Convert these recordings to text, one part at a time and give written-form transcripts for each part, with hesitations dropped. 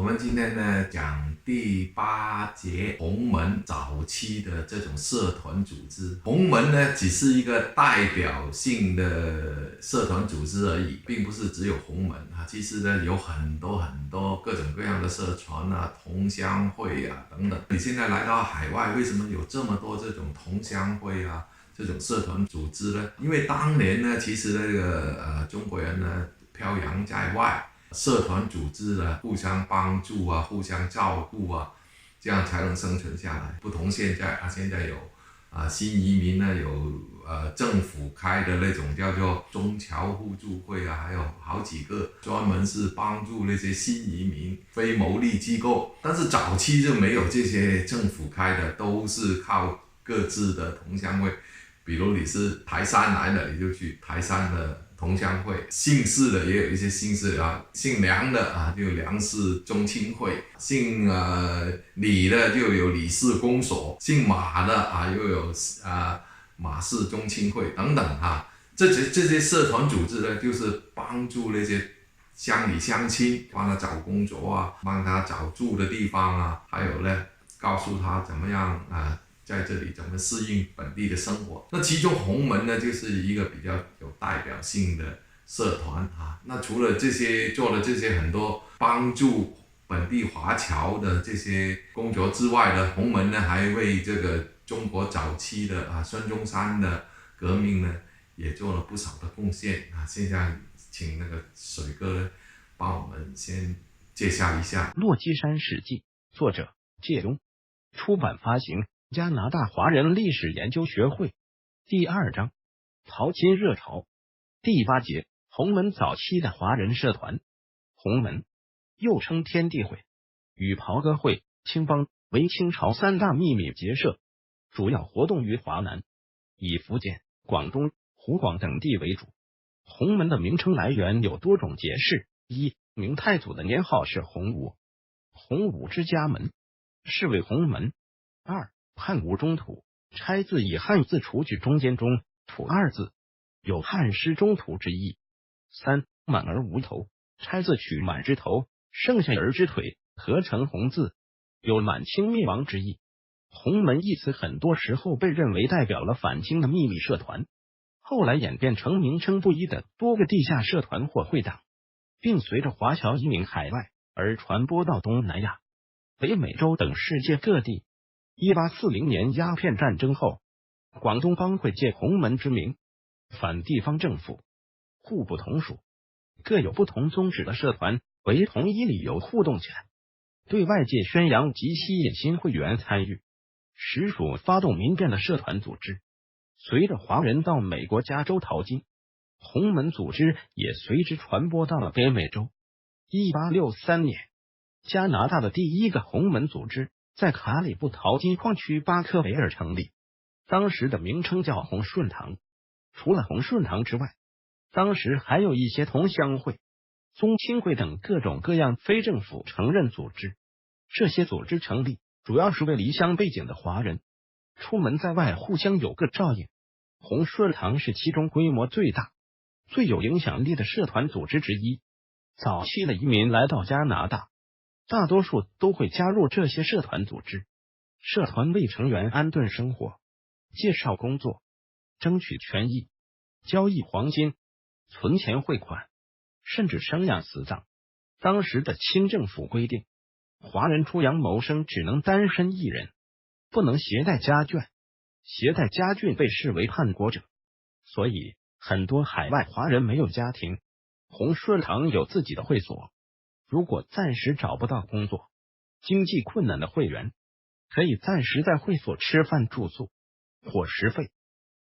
们今天呢讲第8节洪门早期的这种社团组织。洪门呢只是一个代表性的社团组织而已，并不是只有洪门啊。其实呢有很多各种各样的社团啊、同乡会啊等等。你现在来到海外，为什么有这么多这种同乡会啊？这种社团组织呢？因为当年呢，其实那个中国人呢漂洋在外。社团组织呢，互相帮助啊，互相照顾啊，这样才能生存下来。不同现在有新移民呢，有政府开的那种叫做中侨互助会啊，还有好几个专门是帮助那些新移民非牟利机构。但是早期就没有这些政府开的，都是靠各自的同乡会。比如你是台山来的，你就去台山的同乡会，姓氏的也有一些姓氏啊，姓梁的就有梁氏宗亲会，姓李的就有李氏公所，姓马的又有马氏宗亲会等等这些社团组织呢，就是帮助那些乡里乡亲，帮他找工作啊，帮他找住的地方啊，还有呢告诉他怎么样在这里怎么适应本地的生活。那其中洪门呢就是一个比较有代表性的社团那除了这些做了这些很多帮助本地华侨的这些工作之外呢，洪门呢还为这个中国早期的孙中山的革命呢也做了不少的贡献现在请那个水哥呢帮我们先介绍一下《落基山史记》，作者介东，出版发行加拿大华人历史研究学会。第2章淘金热潮。第8节洪门早期的华人社团。洪门又称天地会、与袍哥会、青帮，为清朝3大秘密结社，主要活动于华南，以福建、广东、湖广等地为主。洪门的名称来源有多种解释：一、明太祖的年号是洪武，洪武之家门，是为洪门；二、汉武中土，拆字以汉字除去中间中土2字，有汉师中土之意；三、满而无头，拆字取满之头，剩下儿之腿，合成洪字，有满清灭亡之意。洪门一词很多时候被认为代表了反清的秘密社团，后来演变成名称不一的多个地下社团或会党，并随着华侨移民海外而传播到东南亚、北美洲等世界各地。1840年鸦片战争后，广东帮会借洪门之名反地方政府，互不同属，各有不同宗旨的社团为同一理由互动起来，对外界宣扬及吸引新会员参与，实属发动民变的社团组织。随着华人到美国加州淘金，洪门组织也随之传播到了北美洲。1863年，加拿大的第一个洪门组织在卡里布淘金矿区巴克维尔成立，当时的名称叫洪顺堂。除了洪顺堂之外，当时还有一些同乡会、宗亲会等各种各样非政府承认组织。这些组织成立主要是为离乡背井的华人出门在外互相有个照应。洪顺堂是其中规模最大、最有影响力的社团组织之一。早期的移民来到加拿大，大多数都会加入这些社团组织。社团为成员安顿生活、介绍工作、争取权益、交易黄金、存钱汇款，甚至生养死葬。当时的清政府规定，华人出洋谋生只能单身一人，不能携带家眷，携带家眷被视为叛国者。所以很多海外华人没有家庭，洪顺堂有自己的会所。如果暂时找不到工作，经济困难的会员可以暂时在会所吃饭住宿，伙食费、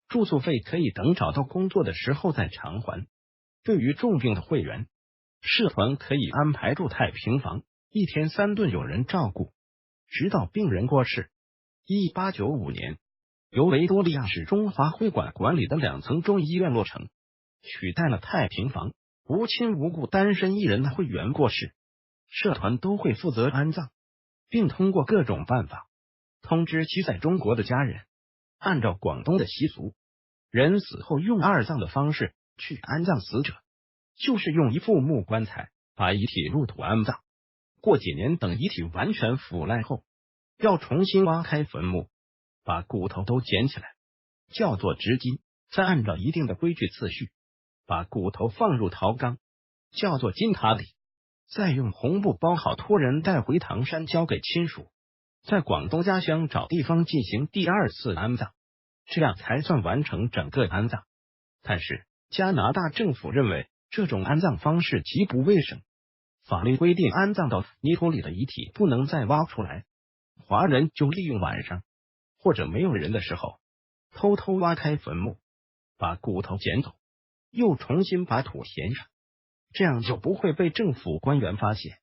住宿费可以等找到工作的时候再偿还。对于重病的会员，社团可以安排住太平房，一天3顿有人照顾，直到病人过世。1895年，由维多利亚市中华会馆管理的2层中医院落成，取代了太平房。无亲无故单身一人的会员过世，社团都会负责安葬，并通过各种办法通知其在中国的家人。按照广东的习俗，人死后用2葬的方式去安葬死者，就是用一副木棺材把遗体入土安葬。过几年等遗体完全腐烂后，要重新挖开坟墓，把骨头都捡起来，叫做执金，再按照一定的规矩次序，把骨头放入陶缸，叫做金塔里，再用红布包好，托人带回唐山交给亲属，在广东家乡找地方进行第二次安葬，这样才算完成整个安葬。但是加拿大政府认为这种安葬方式极不卫生，法律规定安葬到泥土里的遗体不能再挖出来，华人就利用晚上或者没有人的时候，偷偷挖开坟墓，把骨头捡走，又重新把土填上，这样就不会被政府官员发现。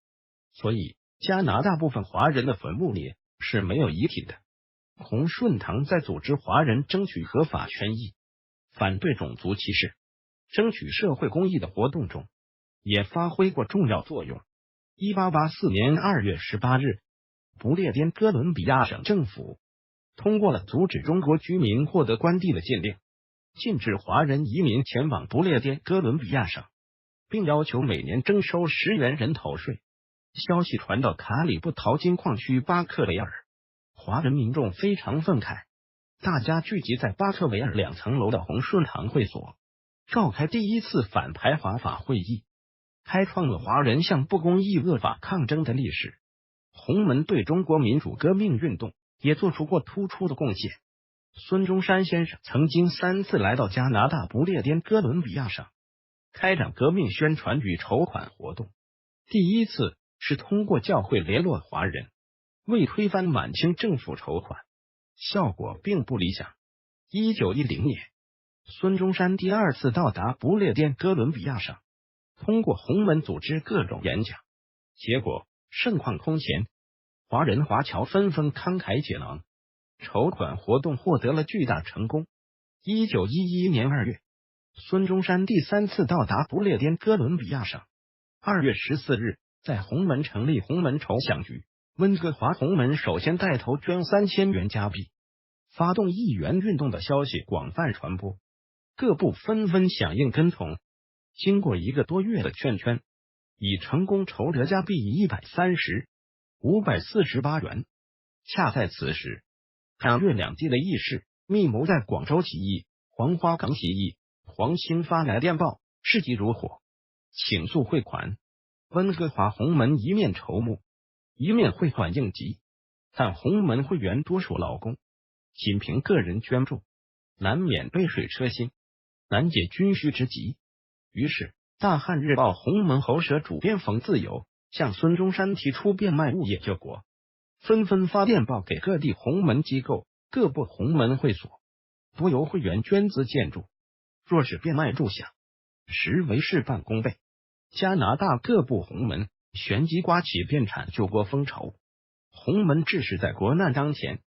所以加拿大部分华人的坟墓里是没有遗体的。洪顺堂在组织华人争取合法权益、反对种族歧视、争取社会公益的活动中也发挥过重要作用。1884年2月18日，不列颠哥伦比亚省政府通过了阻止中国居民获得官地的禁令，禁止华人移民前往不列颠哥伦比亚省，并要求每年征收10元人头税。消息传到卡里布淘金矿区巴克维尔，华人民众非常愤慨，大家聚集在巴克维尔2层楼的洪顺堂会所，召开第一次反排华法会议，开创了华人向不公义恶法抗争的历史。洪门对中国民主革命运动也做出过突出的贡献。孙中山先生曾经3次来到加拿大不列颠哥伦比亚省，开展革命宣传与筹款活动。第一次是通过教会联络华人，为推翻满清政府筹款，效果并不理想。1910年，孙中山第2次到达不列颠哥伦比亚省，通过洪门组织各种演讲，结果盛况空前，华人华侨纷纷慷慨解囊，筹款活动获得了巨大成功。1911年2月，孙中山第3次到达不列颠哥伦比亚省。2月14日，在洪门成立洪门筹饷局，温哥华洪门首先带头捐3000元加币，发动1元运动的消息广泛传播，各部纷纷响应跟从。经过1个多月的劝圈，已成功筹得加币548元。恰在此时，港粤两地的义士密谋在广州起义、黄花岗起义，黄兴发来电报，事急如火，请速汇款。温哥华洪门一面筹募，一面汇款应急，但洪门会员多属劳工，仅凭个人捐助，难免杯水车薪，难解军需之急。于是大汉日报洪门喉舌主编冯自由向孙中山提出变卖物业救国，纷纷发电报给各地洪门机构、各部洪门会所，多由会员捐资建筑，若是变卖入饷，实为事半功倍。加拿大各部洪门旋即刮起变产救国风潮。洪门志士在国难当前，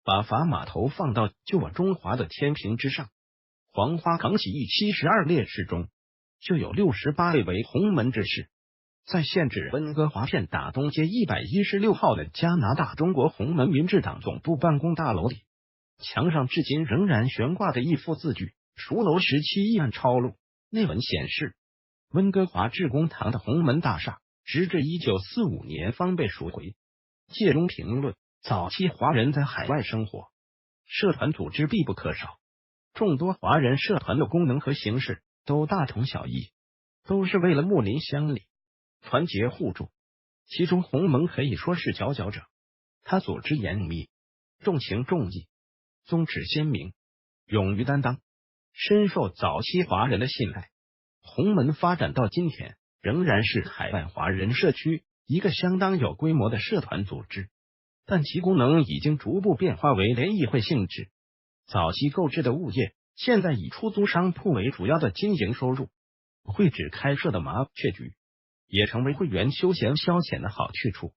把砝码头放到救我中华的天平之上。黄花岗起义72烈士中，就有68位为洪门志士。在现址温哥华片打东街116号的加拿大中国洪门民治党总部办公大楼里，墙上至今仍然悬挂着一幅字据“赎楼时期议案抄录”，内文显示，温哥华致公堂的洪门大厦直至1945年方被赎回。借中评论，早期华人在海外生活，社团组织必不可少。众多华人社团的功能和形式都大同小异，都是为了睦邻乡里，团结互助。其中洪门可以说是佼佼者，他组织严密，重情重义，宗旨鲜明，勇于担当，深受早期华人的信赖。洪门发展到今天，仍然是海外华人社区一个相当有规模的社团组织，但其功能已经逐步变化为联谊会性质。早期购置的物业，现在以出租商铺为主要的经营收入。会址开设的麻雀局，也成为会员休闲消遣的好去处。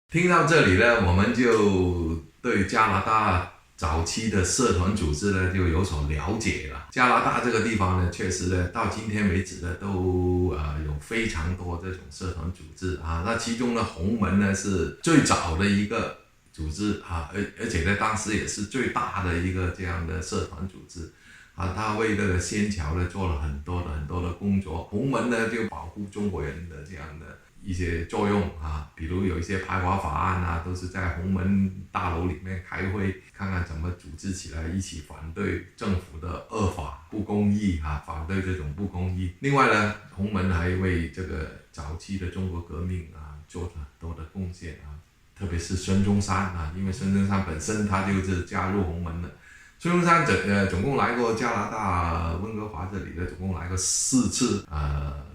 听到这里呢，我们就对加拿大早期的社团组织呢就有所了解了。加拿大这个地方呢，确实呢到今天为止呢都有非常多这种社团组织啊。那其中呢，洪门呢是最早的一个组织啊，而且呢当时也是最大的一个这样的社团组织啊。他为这个仙桥呢做了很多的工作。洪门呢就保护中国人的这样的一些作用啊，比如有一些排华法案啊，都是在鸿门大楼里面开会，看看怎么组织起来，一起反对政府的恶法、不公义啊，反对这种不公义。另外呢，鸿门还为这个早期的中国革命啊做了很多的贡献啊，特别是孙中山啊，因为孙中山本身他就是加入鸿门的。孙中山总共来过加拿大温哥华这里的，总共来过4次，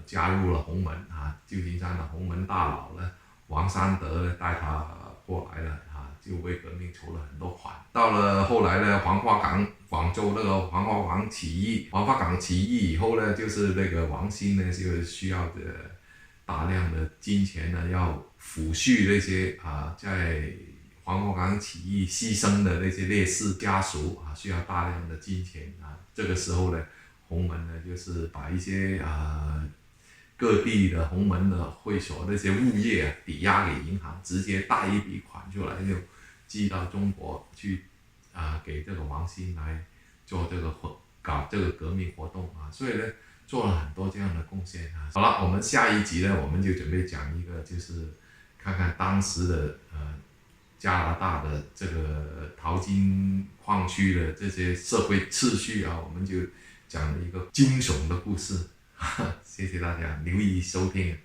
加入了鸿门啊，旧金山的鸿门大佬呢，王三德呢带他过来了啊，就为革命筹了很多款。到了后来呢，广州那个黄花岗起义以后呢，就是那个王兴呢就需要大量的金钱呢，要抚恤那些在黄花岗起义牺牲的那些烈士家属啊，需要大量的金钱啊。这个时候呢，鸿门呢就是把一些各地的鸿门的会所那些物业抵押给银行，直接贷一笔款出来，就寄到中国去给这个王兴来做搞这个革命活动啊。所以呢，做了很多这样的贡献啊。好了，我们下一集呢，我们就准备讲一个，就是看看当时的加拿大的这个淘金矿区的这些社会秩序啊，我们就讲了一个惊悚的故事。谢谢大家留意收听。